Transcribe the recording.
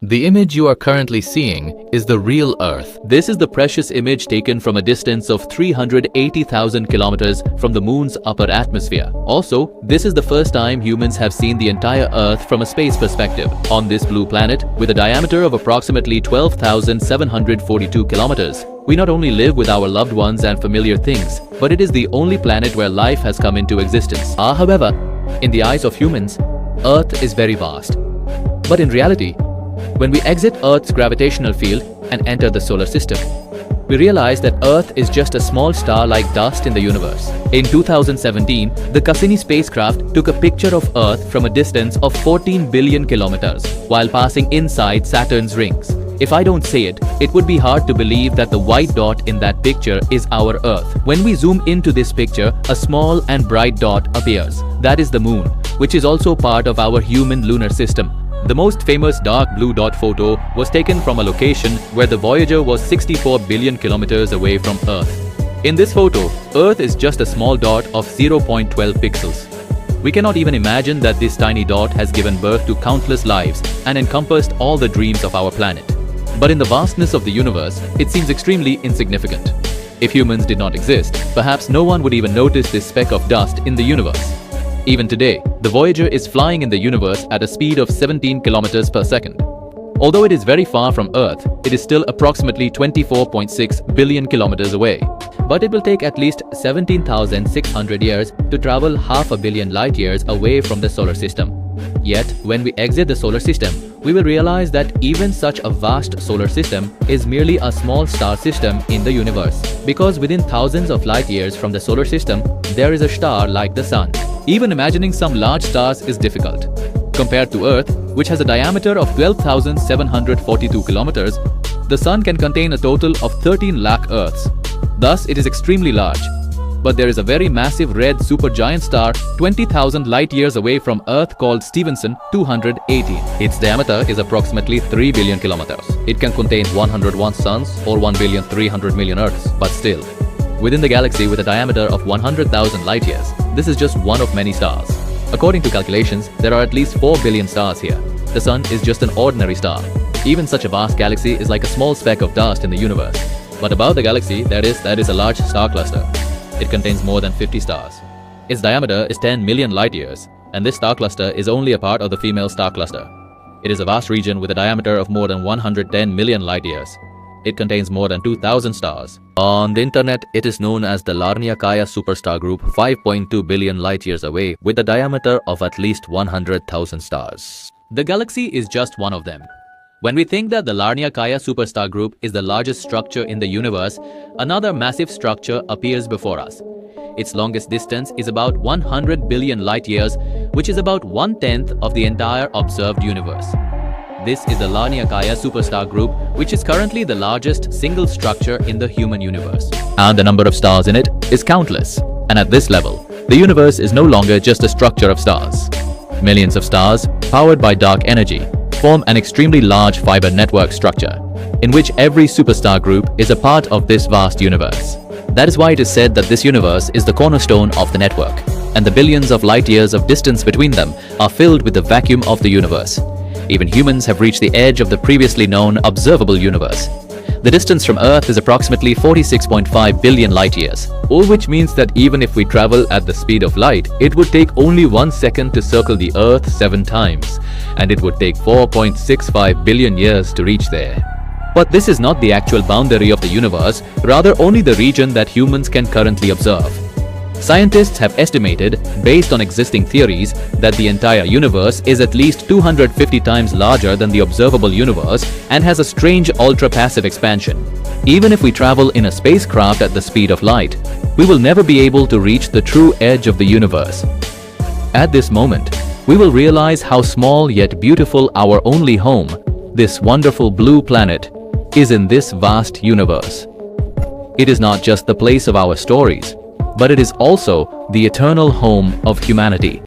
The image you are currently seeing is the real Earth. This is the precious image taken from a distance of 380,000 kilometers from the Moon's upper atmosphere. Also, this is the first time humans have seen the entire Earth from a space perspective. On this blue planet, with a diameter of approximately 12,742 kilometers, we not only live with our loved ones and familiar things, but it is the only planet where life has come into existence. However, in the eyes of humans, Earth is very vast. But in reality, when we exit Earth's gravitational field and enter the solar system, we realize that Earth is just a small star like dust in the universe. In 2017, the Cassini spacecraft took a picture of Earth from a distance of 14 billion kilometers while passing inside Saturn's rings. If I don't say it, it would be hard to believe that the white dot in that picture is our Earth. When we zoom into this picture, a small and bright dot appears. That is the Moon, which is also part of our human lunar system. The most famous dark blue dot photo was taken from a location where the Voyager was 64 billion kilometers away from Earth. In this photo, Earth is just a small dot of 0.12 pixels. We cannot even imagine that this tiny dot has given birth to countless lives and encompassed all the dreams of our planet. But in the vastness of the universe, it seems extremely insignificant. If humans did not exist, perhaps no one would even notice this speck of dust in the universe. Even today, the Voyager is flying in the universe at a speed of 17 kilometers per second. Although it is very far from Earth, it is still approximately 24.6 billion kilometers away. But it will take at least 17,600 years to travel half a billion light years away from the solar system. Yet, when we exit the solar system, we will realize that even such a vast solar system is merely a small star system in the universe. Because within thousands of light years from the solar system, there is a star like the Sun. Even imagining some large stars is difficult. Compared to Earth, which has a diameter of 12,742 kilometers, the Sun can contain a total of 13 lakh Earths. Thus, it is extremely large. But there is a very massive red supergiant star 20,000 light years away from Earth called Stephenson 218. Its diameter is approximately 3 billion kilometers. It can contain 101 suns or 1,300,000,000 Earths, but still, within the galaxy with a diameter of 100,000 light years, this is just one of many stars. According to calculations, there are at least 4 billion stars here. The Sun is just an ordinary star. Even such a vast galaxy is like a small speck of dust in the universe. But above the galaxy, that is a large star cluster. It contains more than 50 stars. Its diameter is 10 million light years, and this star cluster is only a part of the female star cluster. It is a vast region with a diameter of more than 110 million light years. It contains more than 2,000 stars. On the internet, it is known as the Lagrange superstar group 5.2 billion light years away with a diameter of at least 100,000 stars. The galaxy is just one of them. When we think that the Lagrange superstar group is the largest structure in the universe, another massive structure appears before us. Its longest distance is about 100 billion light years, which is about 1/10 of the entire observed universe. This is the Lagrange superstar group, which is currently the largest single structure in the human universe. And the number of stars in it is countless. And at this level, the universe is no longer just a structure of stars. Millions of stars, powered by dark energy, form an extremely large fiber network structure, in which every superstar group is a part of this vast universe. That is why it is said that this universe is the cornerstone of the network, and the billions of light years of distance between them are filled with the vacuum of the universe. Even humans have reached the edge of the previously known observable universe. The distance from Earth is approximately 46.5 billion light years, all which means that even if we travel at the speed of light, it would take only 1 second to circle the Earth 7 times, and it would take 4.65 billion years to reach there. But this is not the actual boundary of the universe, rather only the region that humans can currently observe. Scientists have estimated, based on existing theories, that the entire universe is at least 250 times larger than the observable universe and has a strange ultra-passive expansion. Even if we travel in a spacecraft at the speed of light, we will never be able to reach the true edge of the universe. At this moment, we will realize how small yet beautiful our only home, this wonderful blue planet, is in this vast universe. It is not just the place of our stories, but it is also the eternal home of humanity.